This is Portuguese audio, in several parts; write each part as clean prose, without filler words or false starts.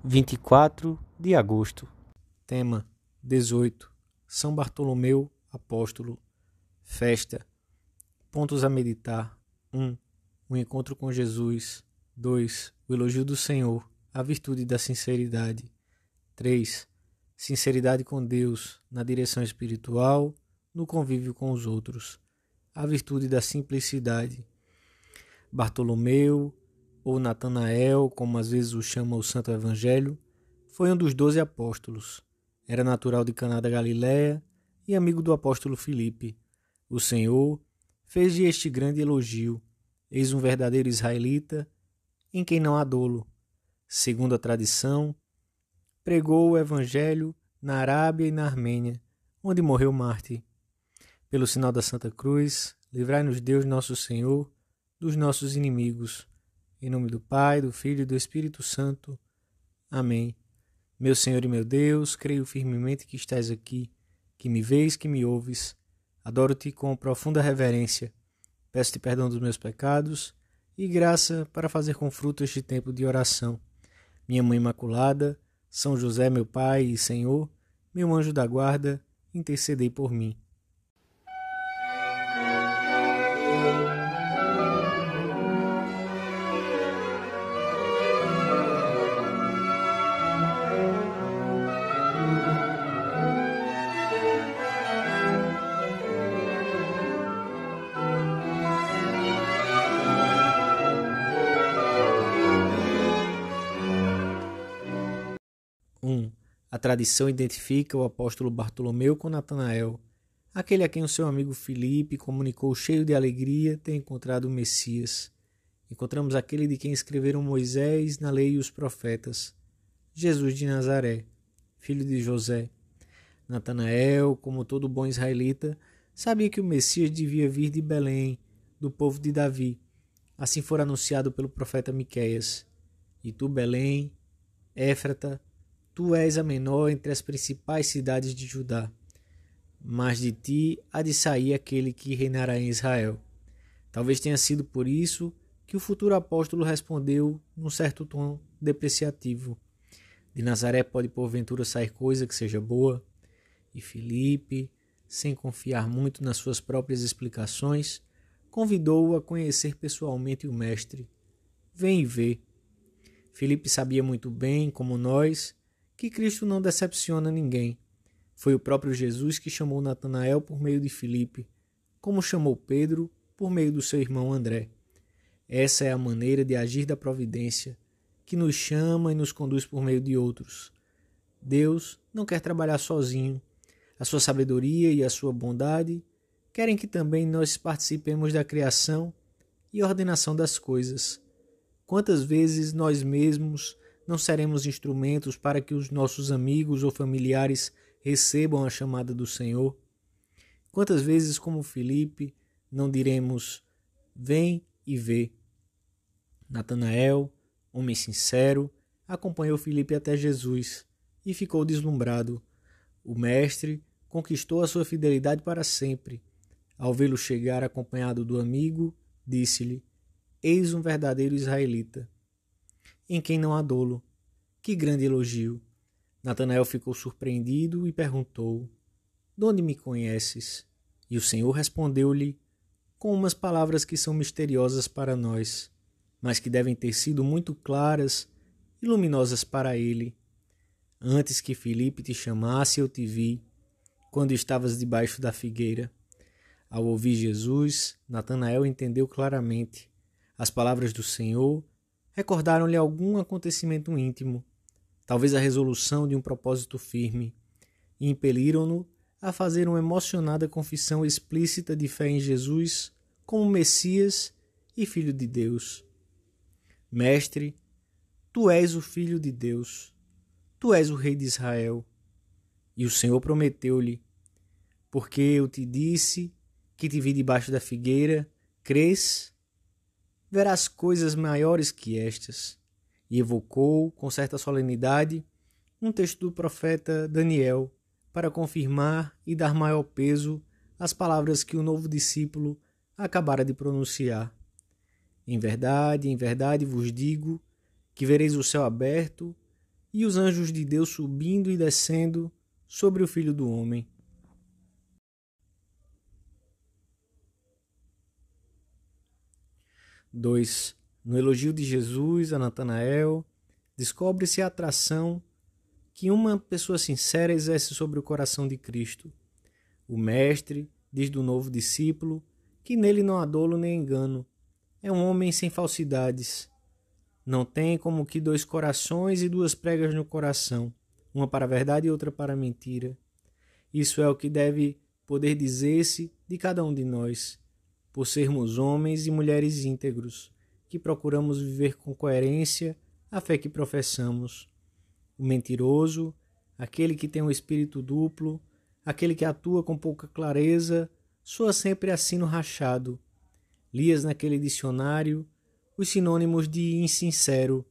24 de agosto. Tema 18. São Bartolomeu, apóstolo. Festa. Pontos a meditar. 1. O encontro com Jesus. 2. O elogio do Senhor, a virtude da sinceridade. 3. Sinceridade com Deus, na direção espiritual, no convívio com os outros. A virtude da simplicidade. Bartolomeu, ou Natanael, como às vezes o chama o Santo Evangelho, foi um dos 12 apóstolos. Era natural de Caná da Galileia e amigo do apóstolo Filipe. O Senhor fez-lhe este grande elogio: eis um verdadeiro israelita, em quem não há dolo. Segundo a tradição, pregou o Evangelho na Arábia e na Armênia, onde morreu mártir. Pelo sinal da Santa Cruz, livrai-nos Deus nosso Senhor dos nossos inimigos. Em nome do Pai, do Filho e do Espírito Santo. Amém. Meu Senhor e meu Deus, creio firmemente que estás aqui, que me vês, que me ouves. Adoro-te com profunda reverência. Peço-te perdão dos meus pecados e graça para fazer com fruto este tempo de oração. Minha Mãe Imaculada, São José, meu Pai e Senhor, meu anjo da guarda, intercedei por mim. A tradição identifica o apóstolo Bartolomeu com Natanael, aquele a quem o seu amigo Filipe comunicou cheio de alegria ter encontrado o Messias. Encontramos aquele de quem escreveram Moisés na lei e os profetas, Jesus de Nazaré, filho de José. Natanael, como todo bom israelita, sabia que o Messias devia vir de Belém, do povo de Davi. Assim fora anunciado pelo profeta Miqueias: E tu, Belém, Éfrata, tu és a menor entre as principais cidades de Judá, mas de ti há de sair aquele que reinará em Israel. Talvez tenha sido por isso que o futuro apóstolo respondeu num certo tom depreciativo: de Nazaré pode porventura sair coisa que seja boa? E Filipe, sem confiar muito nas suas próprias explicações, convidou-o a conhecer pessoalmente o Mestre. Vem e vê. Filipe sabia muito bem, como nós, que Cristo não decepciona ninguém. Foi o próprio Jesus que chamou Natanael por meio de Filipe, como chamou Pedro por meio do seu irmão André. Essa é a maneira de agir da providência, que nos chama e nos conduz por meio de outros. Deus não quer trabalhar sozinho. A sua sabedoria e a sua bondade querem que também nós participemos da criação e ordenação das coisas. Quantas vezes nós mesmos não seremos instrumentos para que os nossos amigos ou familiares recebam a chamada do Senhor? Quantas vezes, como Filipe, não diremos: vem e vê? Natanael, homem sincero, acompanhou Filipe até Jesus e ficou deslumbrado. O mestre conquistou a sua fidelidade para sempre. Ao vê-lo chegar acompanhado do amigo, disse-lhe: eis um verdadeiro israelita, em quem não há dolo. Que grande elogio! Natanael ficou surpreendido e perguntou: de onde me conheces? E o Senhor respondeu-lhe com umas palavras que são misteriosas para nós, mas que devem ter sido muito claras e luminosas para ele. Antes que Filipe te chamasse, eu te vi, quando estavas debaixo da figueira. Ao ouvir Jesus, Natanael entendeu claramente. As palavras do Senhor recordaram-lhe algum acontecimento íntimo, talvez a resolução de um propósito firme, e impeliram-no a fazer uma emocionada confissão explícita de fé em Jesus como Messias e Filho de Deus. Mestre, tu és o Filho de Deus, tu és o Rei de Israel. E o Senhor prometeu-lhe: porque eu te disse que te vi debaixo da figueira, crês? Verás coisas maiores que estas. E evocou, com certa solenidade, um texto do profeta Daniel para confirmar e dar maior peso às palavras que o novo discípulo acabara de pronunciar. Em verdade vos digo que vereis o céu aberto e os anjos de Deus subindo e descendo sobre o Filho do Homem. Dois. No elogio de Jesus a Natanael, descobre-se a atração que uma pessoa sincera exerce sobre o coração de Cristo. O Mestre diz do novo discípulo que nele não há dolo nem engano. É um homem sem falsidades. Não tem como que dois corações e duas pregas no coração, uma para a verdade e outra para a mentira. Isso é o que deve poder dizer-se de cada um de nós, por sermos homens e mulheres íntegros, que procuramos viver com coerência a fé que professamos. O mentiroso, aquele que tem um espírito duplo, aquele que atua com pouca clareza, soa sempre a sino rachado. Lias naquele dicionário os sinônimos de insincero,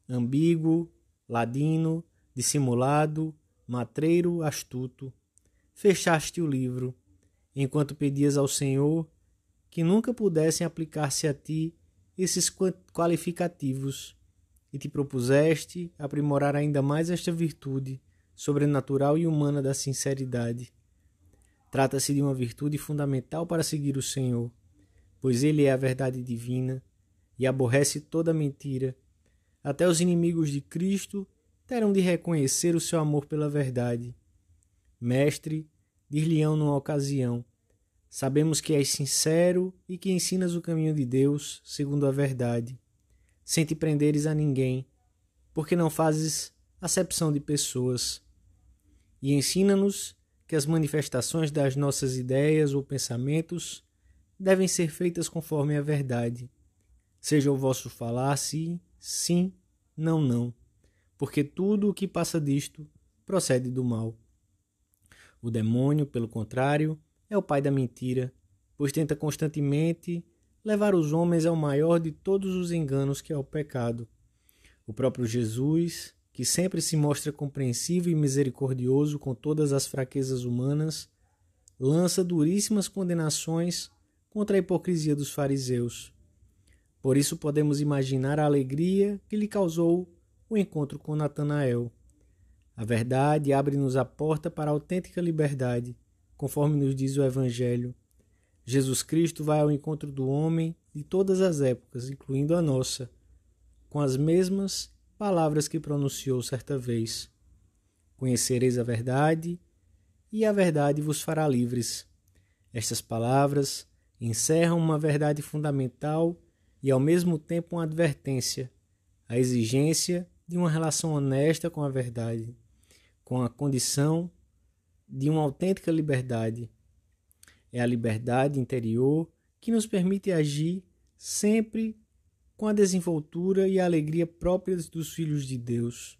ambíguo, ladino, dissimulado, matreiro, astuto. Fechaste o livro, enquanto pedias ao Senhor que nunca pudessem aplicar-se a ti esses qualificativos, e te propuseste aprimorar ainda mais esta virtude sobrenatural e humana da sinceridade. Trata-se de uma virtude fundamental para seguir o Senhor, pois Ele é a verdade divina e aborrece toda mentira. Até os inimigos de Cristo terão de reconhecer o seu amor pela verdade. Mestre, dir-lhe-ão numa ocasião, sabemos que és sincero e que ensinas o caminho de Deus segundo a verdade, sem te prenderes a ninguém, porque não fazes acepção de pessoas. E ensina-nos que as manifestações das nossas ideias ou pensamentos devem ser feitas conforme a verdade. Seja o vosso falar sim, sim, não, não, porque tudo o que passa disto procede do mal. O demônio, pelo contrário, é o pai da mentira, pois tenta constantemente levar os homens ao maior de todos os enganos, que é o pecado. O próprio Jesus, que sempre se mostra compreensivo e misericordioso com todas as fraquezas humanas, lança duríssimas condenações contra a hipocrisia dos fariseus. Por isso podemos imaginar a alegria que lhe causou o encontro com Natanael. A verdade abre-nos a porta para a autêntica liberdade, conforme nos diz o Evangelho. Jesus Cristo vai ao encontro do homem de todas as épocas, incluindo a nossa, com as mesmas palavras que pronunciou certa vez. Conhecereis a verdade, e a verdade vos fará livres. Estas palavras encerram uma verdade fundamental e ao mesmo tempo uma advertência, a exigência de uma relação honesta com a verdade, com a condição de uma autêntica liberdade. É a liberdade interior que nos permite agir sempre com a desenvoltura e a alegria próprias dos filhos de Deus.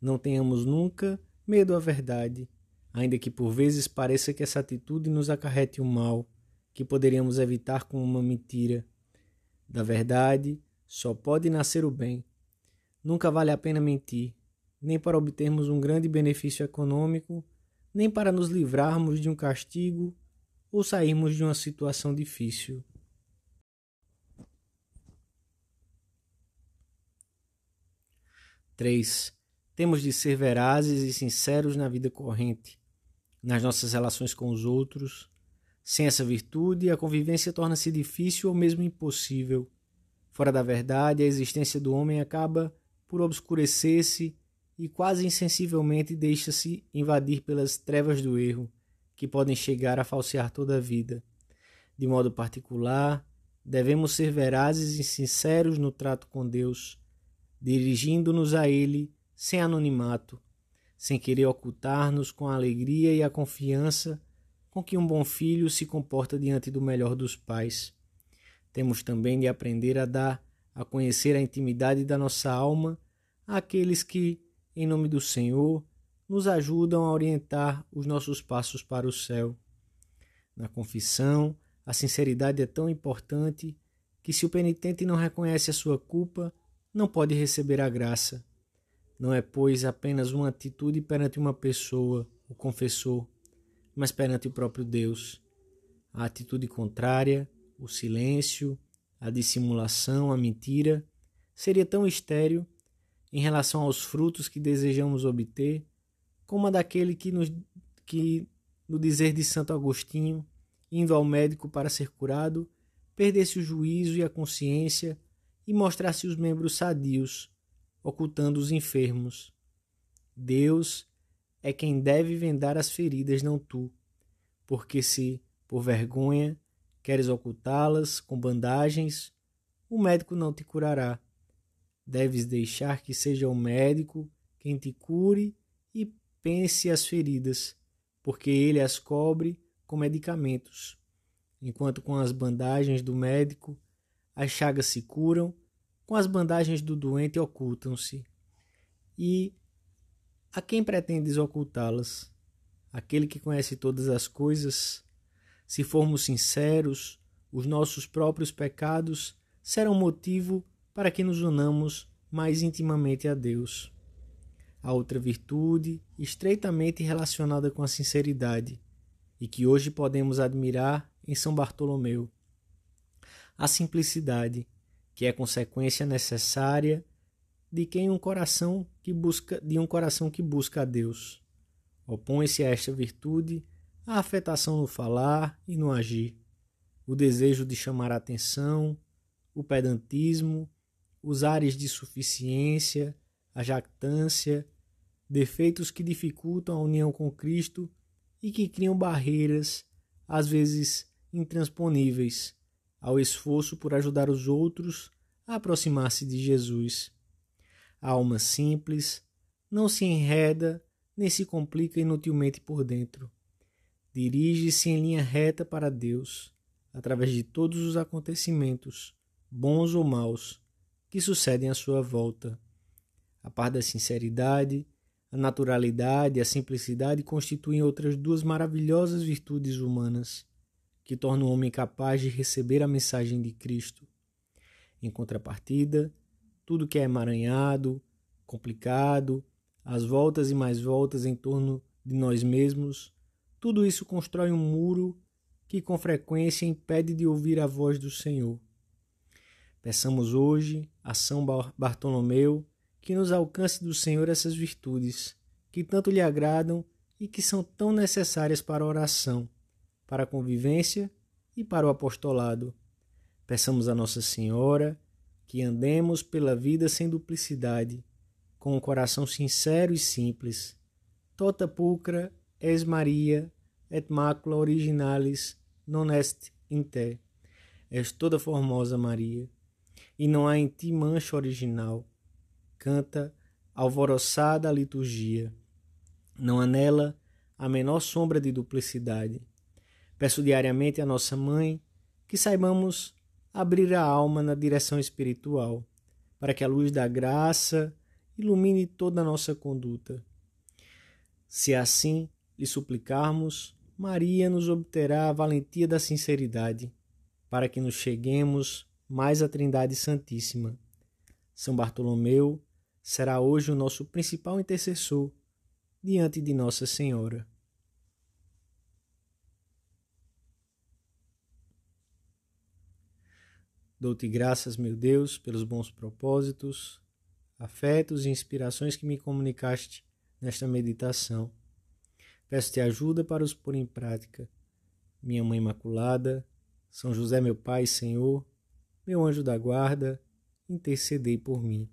Não tenhamos nunca medo à verdade, ainda que por vezes pareça que essa atitude nos acarrete o mal, que poderíamos evitar com uma mentira. Da verdade só pode nascer o bem. Nunca vale a pena mentir, nem para obtermos um grande benefício econômico, nem para nos livrarmos de um castigo ou sairmos de uma situação difícil. Três. Temos de ser verazes e sinceros na vida corrente, nas nossas relações com os outros. Sem essa virtude, a convivência torna-se difícil ou mesmo impossível. Fora da verdade, a existência do homem acaba por obscurecer-se e quase insensivelmente deixa-se invadir pelas trevas do erro, que podem chegar a falsear toda a vida. De modo particular, devemos ser verazes e sinceros no trato com Deus, dirigindo-nos a Ele sem anonimato, sem querer ocultar-nos com a alegria e a confiança com que um bom filho se comporta diante do melhor dos pais. Temos também de aprender a dar a conhecer a intimidade da nossa alma àqueles que, em nome do Senhor, nos ajudam a orientar os nossos passos para o céu. Na confissão, a sinceridade é tão importante que, se o penitente não reconhece a sua culpa, não pode receber a graça. Não é, pois, apenas uma atitude perante uma pessoa, o confessor, mas perante o próprio Deus. A atitude contrária, o silêncio, a dissimulação, a mentira, seria tão estéril em relação aos frutos que desejamos obter, como a daquele que no dizer de Santo Agostinho, indo ao médico para ser curado, perdesse o juízo e a consciência e mostrasse os membros sadios, ocultando os enfermos. Deus é quem deve vendar as feridas, não tu, porque se, por vergonha, queres ocultá-las com bandagens, o médico não te curará. Deves deixar que seja o médico quem te cure e pense as feridas, porque ele as cobre com medicamentos, enquanto com as bandagens do médico as chagas se curam, com as bandagens do doente ocultam-se. E a quem pretendes ocultá-las? Aquele que conhece todas as coisas? Se formos sinceros, os nossos próprios pecados serão motivo para que nos unamos mais intimamente a Deus. A outra virtude, estreitamente relacionada com a sinceridade, e que hoje podemos admirar em São Bartolomeu, a simplicidade, que é consequência necessária de um coração que busca a Deus. Opõe-se a esta virtude a afetação no falar e no agir, o desejo de chamar a atenção, o pedantismo, os ares de suficiência, a jactância, defeitos que dificultam a união com Cristo e que criam barreiras, às vezes intransponíveis, ao esforço por ajudar os outros a aproximar-se de Jesus. A alma simples não se enreda nem se complica inutilmente por dentro. Dirige-se em linha reta para Deus, através de todos os acontecimentos, bons ou maus, que sucedem à sua volta. A par da sinceridade, a naturalidade e a simplicidade constituem outras duas maravilhosas virtudes humanas, que tornam o homem capaz de receber a mensagem de Cristo. Em contrapartida, tudo que é emaranhado, complicado, as voltas e mais voltas em torno de nós mesmos, tudo isso constrói um muro que com frequência impede de ouvir a voz do Senhor. Peçamos hoje a São Bartolomeu que nos alcance do Senhor essas virtudes, que tanto lhe agradam e que são tão necessárias para a oração, para a convivência e para o apostolado. Peçamos a Nossa Senhora que andemos pela vida sem duplicidade, com um coração sincero e simples. Tota pulcra es Maria, et macula originalis non est in te. És toda formosa, Maria, e não há em ti mancha original. Canta alvoroçada a liturgia. Não há nela a menor sombra de duplicidade. Peço diariamente a nossa Mãe que saibamos abrir a alma na direção espiritual, para que a luz da graça ilumine toda a nossa conduta. Se assim lhe suplicarmos, Maria nos obterá a valentia da sinceridade, para que nos cheguemos mais à Trindade Santíssima. São Bartolomeu será hoje o nosso principal intercessor diante de Nossa Senhora. Dou-te graças, meu Deus, pelos bons propósitos, afetos e inspirações que me comunicaste nesta meditação. Peço-te ajuda para os pôr em prática. Minha Mãe Imaculada, São José, meu Pai e Senhor, meu anjo da guarda, intercedei por mim.